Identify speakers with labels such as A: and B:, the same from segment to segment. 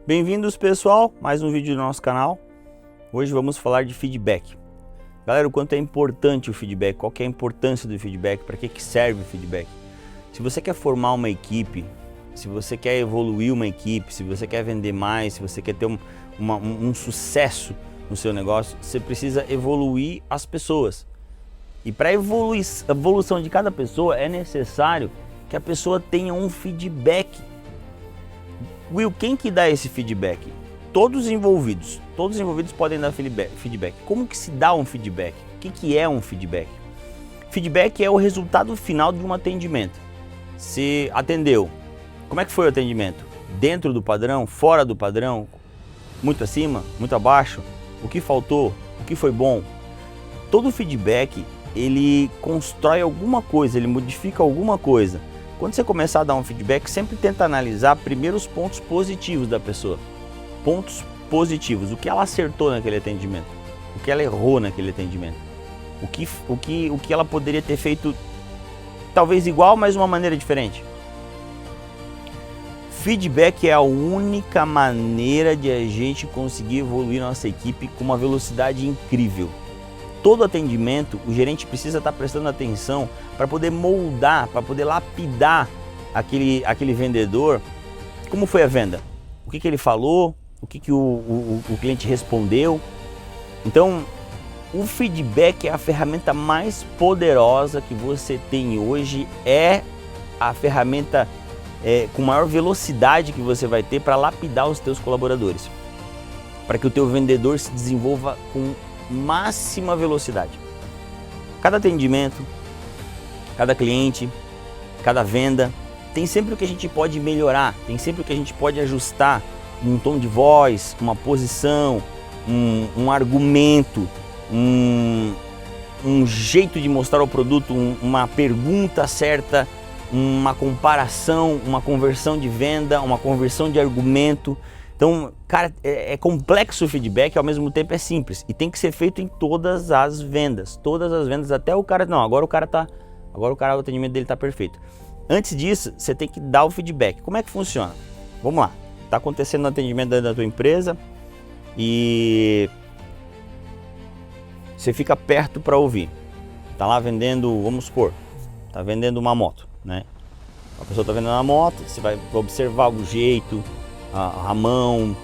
A: Bem-vindos, pessoal, mais um vídeo do nosso canal. Hoje vamos falar de feedback. Galera, o quanto é importante o feedback, qual que é a importância do feedback, para que serve o feedback. Se você quer formar uma equipe, se você quer evoluir uma equipe, se você quer vender mais, se você quer ter um sucesso no seu negócio, você precisa evoluir as pessoas. E para a evolução de cada pessoa é necessário que a pessoa tenha um feedback. Will, quem que dá esse feedback? Todos os envolvidos podem dar feedback. Como que se dá um feedback? O que é um feedback? Feedback é o resultado final de um atendimento. Você atendeu, como é que foi o atendimento? Dentro do padrão, fora do padrão, muito acima, muito abaixo? O que faltou? O que foi bom? Todo feedback, ele constrói alguma coisa, ele modifica alguma coisa. Quando você começar a dar um feedback, sempre tenta analisar primeiro os pontos positivos da pessoa. Pontos positivos, o que ela acertou naquele atendimento, o que ela errou naquele atendimento, o que ela poderia ter feito talvez igual, mas de uma maneira diferente. Feedback é a única maneira de a gente conseguir evoluir nossa equipe com uma velocidade incrível. Todo atendimento, o gerente precisa estar prestando atenção para poder moldar, para poder lapidar aquele vendedor. Como foi a venda? O que ele falou? O que o cliente respondeu? Então, o feedback é a ferramenta mais poderosa que você tem hoje, é a ferramenta com maior velocidade que você vai ter para lapidar os teus colaboradores, para que o teu vendedor se desenvolva com máxima velocidade. Cada atendimento, cada cliente, cada venda, tem sempre o que a gente pode melhorar, tem sempre o que a gente pode ajustar, um tom de voz, uma posição, um argumento, um jeito de mostrar o produto, uma pergunta certa, uma comparação, uma conversão de venda, uma conversão de argumento. Então, cara, é complexo o feedback, ao mesmo tempo é simples. E tem que ser feito em todas as vendas, até o cara, não, agora o atendimento dele está perfeito. Antes disso, você tem que dar o feedback. Como é que funciona? Vamos lá, está acontecendo um atendimento da tua empresa e você fica perto para ouvir. Tá lá vendendo, vamos supor, tá vendendo uma moto, né? A pessoa tá vendendo uma moto, você vai observar o jeito, a mão,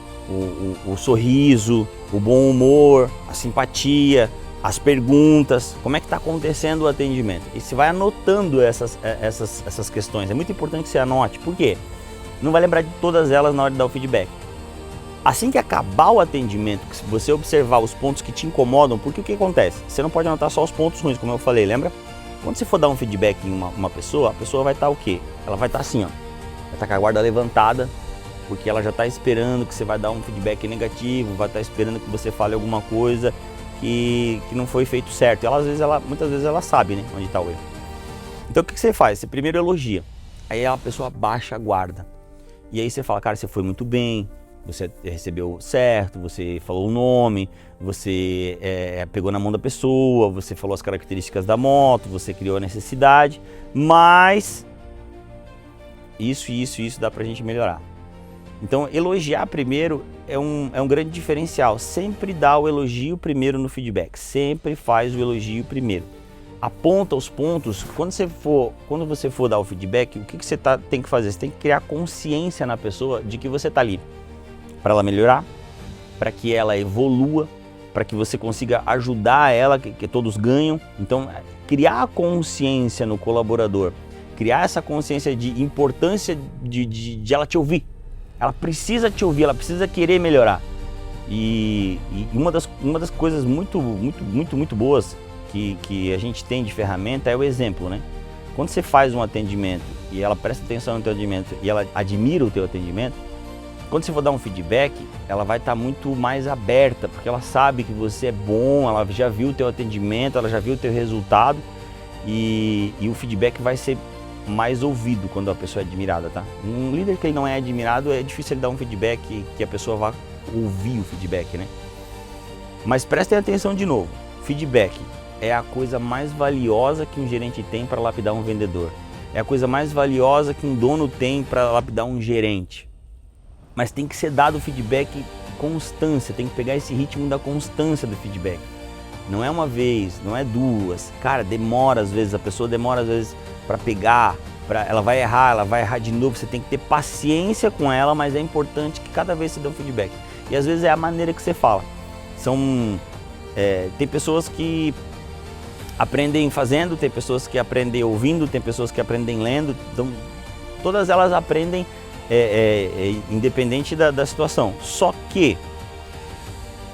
A: o sorriso, o bom humor, a simpatia, as perguntas, como é que está acontecendo o atendimento. E você vai anotando essas questões. É muito importante que você anote, por quê? Não vai lembrar de todas elas na hora de dar o feedback. Assim que acabar o atendimento, se você observar os pontos que te incomodam, porque o que acontece? Você não pode anotar só os pontos ruins, como eu falei, lembra? Quando você for dar um feedback em uma pessoa, a pessoa vai estar o quê? Ela vai estar assim, ó, vai estar com a guarda levantada, porque ela já está esperando que você vai dar um feedback negativo, vai estar esperando que você fale alguma coisa que não foi feito certo. E muitas vezes ela sabe, né, onde está o erro. Então o que você faz? Você primeiro elogia, aí a pessoa baixa a guarda. E aí você fala, cara, você foi muito bem, você recebeu certo, você falou o nome, você pegou na mão da pessoa, você falou as características da moto, você criou a necessidade, mas isso dá pra gente melhorar. Então, elogiar primeiro é um grande diferencial. Sempre dá o elogio primeiro no feedback. Sempre faz o elogio primeiro. Aponta os pontos. Quando você for dar o feedback, o que você tem que fazer? Você tem que criar consciência na pessoa de que você está ali para ela melhorar, para que ela evolua, para que você consiga ajudar ela, que todos ganham. Então, criar a consciência no colaborador, criar essa consciência de importância de ela te ouvir. Ela precisa te ouvir, ela precisa querer melhorar. E uma das coisas muito boas que a gente tem de ferramenta é o exemplo, né? Quando você faz um atendimento e ela presta atenção no teu atendimento e ela admira o teu atendimento, quando você for dar um feedback, ela vai estar muito mais aberta, porque ela sabe que você é bom, ela já viu o teu atendimento, ela já viu o teu resultado e o feedback vai ser mais ouvido quando a pessoa é admirada, tá? Um líder que ele não é admirado, é difícil ele dar um feedback que a pessoa vá ouvir o feedback, né? Mas prestem atenção de novo, feedback é a coisa mais valiosa que um gerente tem para lapidar um vendedor. É a coisa mais valiosa que um dono tem para lapidar um gerente. mas tem que ser dado o feedback constância, tem que pegar esse ritmo da constância do feedback. Não é uma vez, não é duas. Cara, demora às vezes, a pessoa demora às vezes para pegar, ela vai errar de novo. Você tem que ter paciência com ela, mas é importante que cada vez você dê um feedback. E às vezes é a maneira que você fala. Tem pessoas que aprendem fazendo, tem pessoas que aprendem ouvindo, tem pessoas que aprendem lendo. Então, todas elas aprendem independente da situação. Só que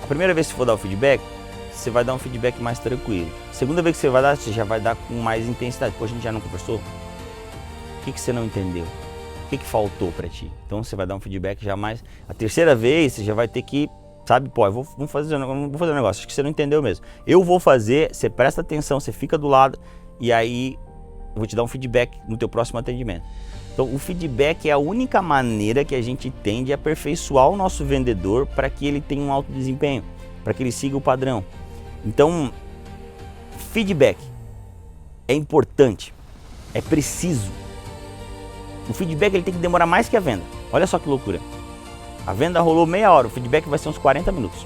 A: a primeira vez que você for dar o feedback, você vai dar um feedback mais tranquilo. Segunda vez que você vai dar, você já vai dar com mais intensidade. Pô, a gente já não conversou? O que você não entendeu? O que faltou para ti? Então você vai dar um feedback já mais. A terceira vez você já vai ter que, sabe, pô, vou fazer um negócio, acho que você não entendeu mesmo. Eu vou fazer, você presta atenção, você fica do lado e aí eu vou te dar um feedback no teu próximo atendimento. Então o feedback é a única maneira que a gente tem de aperfeiçoar o nosso vendedor para que ele tenha um alto desempenho, para que ele siga o padrão. Então, feedback é importante, é preciso. O feedback ele tem que demorar mais que a venda. Olha só que loucura. A venda rolou meia hora, o feedback vai ser uns 40 minutos.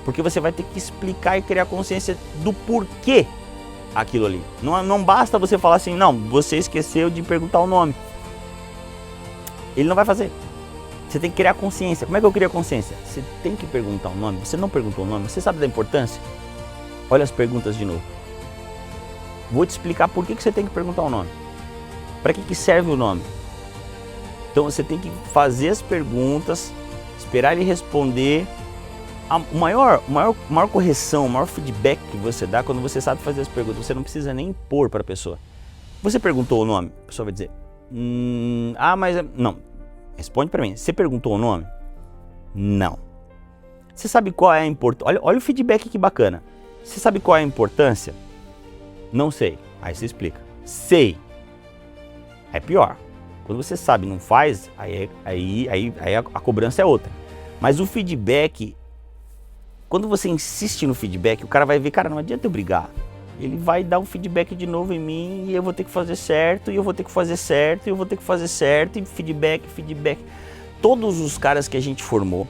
A: Porque você vai ter que explicar e criar consciência do porquê aquilo ali. Não basta você falar assim, não, você esqueceu de perguntar o nome. Ele não vai fazer. Você tem que criar consciência. Como é que eu crio a consciência? Você tem que perguntar o nome. Você não perguntou o nome, você sabe da importância? Olha as perguntas de novo. Vou te explicar por que você tem que perguntar o nome. Para que serve o nome? Então você tem que fazer as perguntas, esperar ele responder. A maior correção, o maior feedback que você dá quando você sabe fazer as perguntas, você não precisa nem impor para a pessoa. Você perguntou o nome, a pessoa vai dizer, mas não. Responde para mim, você perguntou o nome? Não. Você sabe qual é a importância? Olha o feedback que bacana. Você sabe qual é a importância? Não sei. Aí você explica. Sei. É pior. Quando você sabe e não faz, aí a cobrança é outra. Mas o feedback, quando você insiste no feedback, o cara vai ver, cara, não adianta eu brigar. Ele vai dar um feedback de novo em mim e eu vou ter que fazer certo, e eu vou ter que fazer certo, e eu vou ter que fazer certo, e feedback. Todos os caras que a gente formou,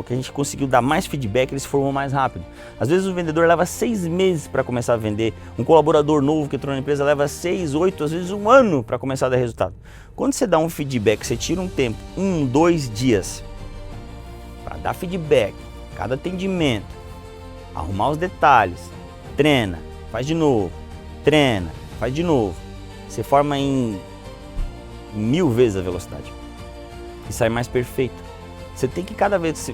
A: que a gente conseguiu dar mais feedback, eles se formam mais rápido. Às vezes o vendedor leva 6 meses para começar a vender, um colaborador novo que entrou na empresa leva 6, 8, às vezes 1 ano para começar a dar resultado. Quando você dá um feedback, você tira um tempo, 1, 2 dias, para dar feedback, cada atendimento, arrumar os detalhes, treina, faz de novo, treina, faz de novo. Você forma em 1000 vezes a velocidade e sai mais perfeito. Você tem que, cada vez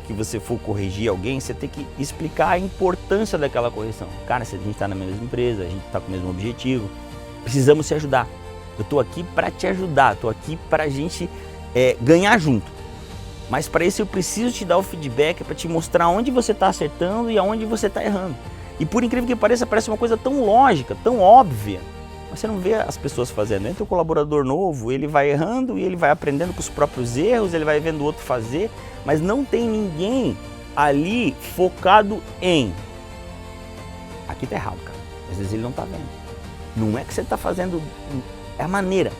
A: que você for corrigir alguém, você tem que explicar a importância daquela correção. Cara, se a gente está na mesma empresa, a gente está com o mesmo objetivo, precisamos se ajudar. Eu estou aqui para te ajudar, estou aqui para a gente ganhar junto. Mas para isso eu preciso te dar o feedback para te mostrar onde você está acertando e aonde você está errando. E por incrível que pareça, parece uma coisa tão lógica, tão óbvia, mas você não vê as pessoas fazendo. Entra um colaborador novo, ele vai errando e ele vai aprendendo com os próprios erros, ele vai vendo o outro fazer, mas não tem ninguém ali focado em aqui tá errado, cara. Às vezes ele não tá vendo. Não é que você tá fazendo, é a maneira.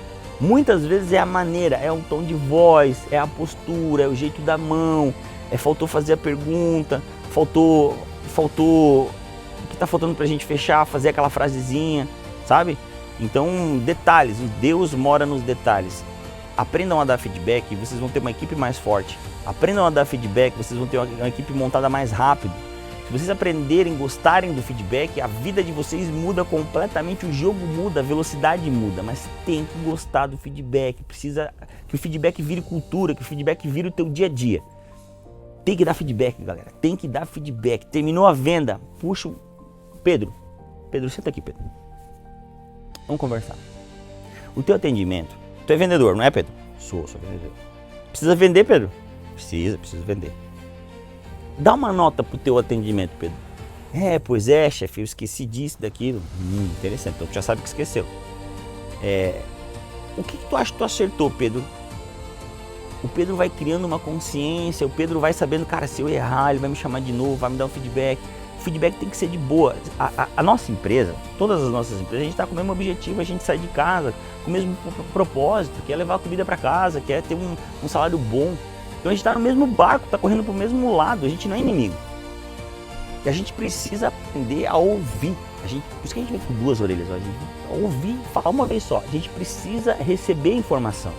A: Muitas vezes é a maneira, é um tom de voz, é a postura, é o jeito da mão, faltou fazer a pergunta, faltou o que tá faltando pra gente fechar, fazer aquela frasezinha, sabe? Então, detalhes, Deus mora nos detalhes. Aprendam a dar feedback, vocês vão ter uma equipe mais forte. Aprendam a dar feedback, vocês vão ter uma equipe montada mais rápido. Se vocês aprenderem, gostarem do feedback, a vida de vocês muda completamente, o jogo muda, a velocidade muda, mas tem que gostar do feedback, precisa que o feedback vire cultura, que o feedback vire o teu dia a dia. Tem que dar feedback, galera, tem que dar feedback. Terminou a venda, puxa o Pedro, senta aqui, Pedro. Vamos conversar. O teu atendimento, tu é vendedor, não é, Pedro? Sou vendedor. Precisa vender, Pedro? Preciso vender. Dá uma nota pro teu atendimento, Pedro. Pois é, chefe, eu esqueci disso, daquilo. Interessante, então tu já sabe que esqueceu. O que tu acha que tu acertou, Pedro? O Pedro vai criando uma consciência, o Pedro vai sabendo, cara, se eu errar, ele vai me chamar de novo, vai me dar um feedback. O feedback tem que ser de boa. A nossa empresa, todas as nossas empresas, a gente está com o mesmo objetivo, a gente sai de casa com o mesmo propósito, quer levar a comida para casa, quer ter um salário bom. Então a gente está no mesmo barco, está correndo para o mesmo lado, a gente não é inimigo. E a gente precisa aprender a ouvir. Por isso que a gente vem com duas orelhas, a gente ouvir, falar uma vez só. A gente precisa receber informação.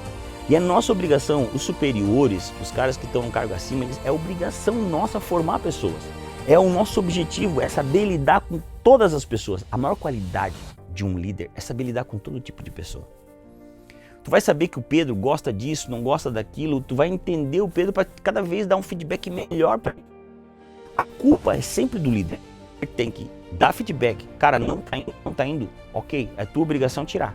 A: E é nossa obrigação, os superiores, os caras que estão no cargo acima, é obrigação nossa formar pessoas. É o nosso objetivo, é saber lidar com todas as pessoas. A maior qualidade de um líder é saber lidar com todo tipo de pessoa. Tu vai saber que o Pedro gosta disso, não gosta daquilo, tu vai entender o Pedro para cada vez dar um feedback melhor para ele. A culpa é sempre do líder. Ele tem que dar feedback. Cara, não tá indo, ok, é tua obrigação tirar.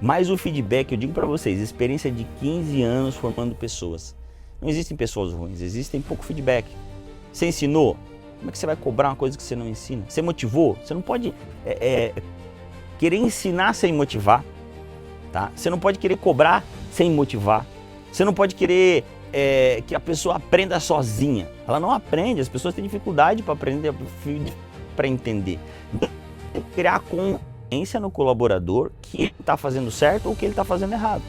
A: Mas o feedback, eu digo para vocês, experiência de 15 anos formando pessoas. Não existem pessoas ruins, existem pouco feedback. Você ensinou? Como é que você vai cobrar uma coisa que você não ensina? Você motivou? Você não pode querer ensinar sem motivar. Tá? Você não pode querer cobrar sem motivar. Você não pode querer que a pessoa aprenda sozinha. Ela não aprende, as pessoas têm dificuldade para aprender, para entender. Então, tem que criar consciência no colaborador que ele está fazendo certo ou que ele está fazendo errado.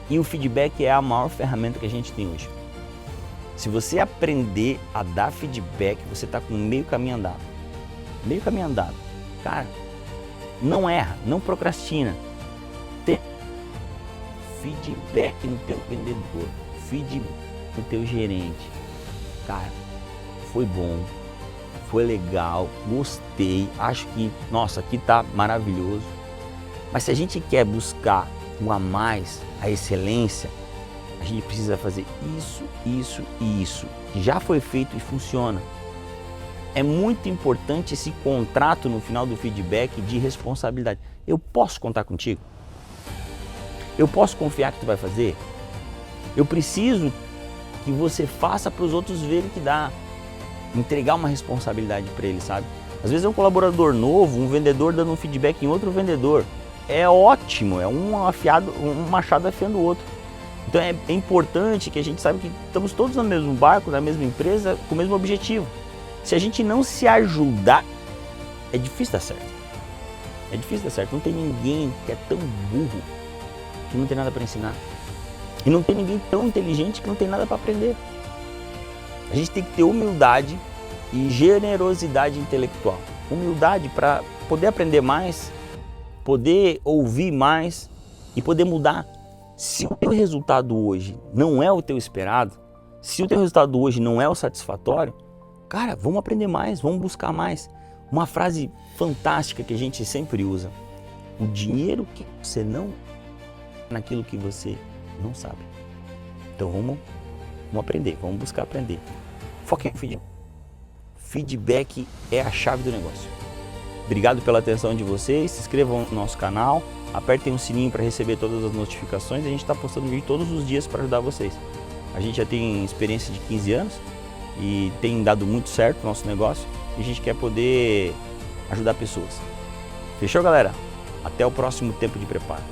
A: E o feedback é a maior ferramenta que a gente tem hoje. Se você aprender a dar feedback, você está com meio caminho andado. Meio caminho andado. Cara, não erra, não procrastina. Tem feedback no teu vendedor, feedback no teu gerente. Cara, foi bom, foi legal, gostei, acho que, nossa, aqui tá maravilhoso. Mas se a gente quer buscar o a mais, a excelência, a gente precisa fazer isso, isso e isso, que já foi feito e funciona. É muito importante esse contrato no final do feedback de responsabilidade. Eu posso contar contigo? Eu posso confiar que tu vai fazer? Eu preciso que você faça para os outros verem que dá. Entregar uma responsabilidade para ele, sabe? Às vezes é um colaborador novo, um vendedor dando um feedback em outro vendedor. É ótimo, é um machado afiando o outro. Então é importante que a gente saiba que estamos todos no mesmo barco, na mesma empresa, com o mesmo objetivo. Se a gente não se ajudar, é difícil dar certo. É difícil dar certo. Não tem ninguém que é tão burro que não tem nada para ensinar. E não tem ninguém tão inteligente que não tem nada para aprender. A gente tem que ter humildade e generosidade intelectual. Humildade para poder aprender mais, poder ouvir mais e poder mudar. Se o teu resultado hoje não é o teu esperado, se o teu resultado hoje não é o satisfatório, cara, vamos aprender mais, vamos buscar mais. Uma frase fantástica que a gente sempre usa: o dinheiro que você não naquilo que você não sabe. Então vamos aprender, vamos buscar aprender. Foque em feedback. Feedback é a chave do negócio. Obrigado pela atenção de vocês, se inscrevam no nosso canal, apertem o sininho para receber todas as notificações. A gente está postando vídeo todos os dias para ajudar vocês. A gente já tem experiência de 15 anos e tem dado muito certo o nosso negócio e a gente quer poder ajudar pessoas. Fechou, galera? Até o próximo tempo de preparo.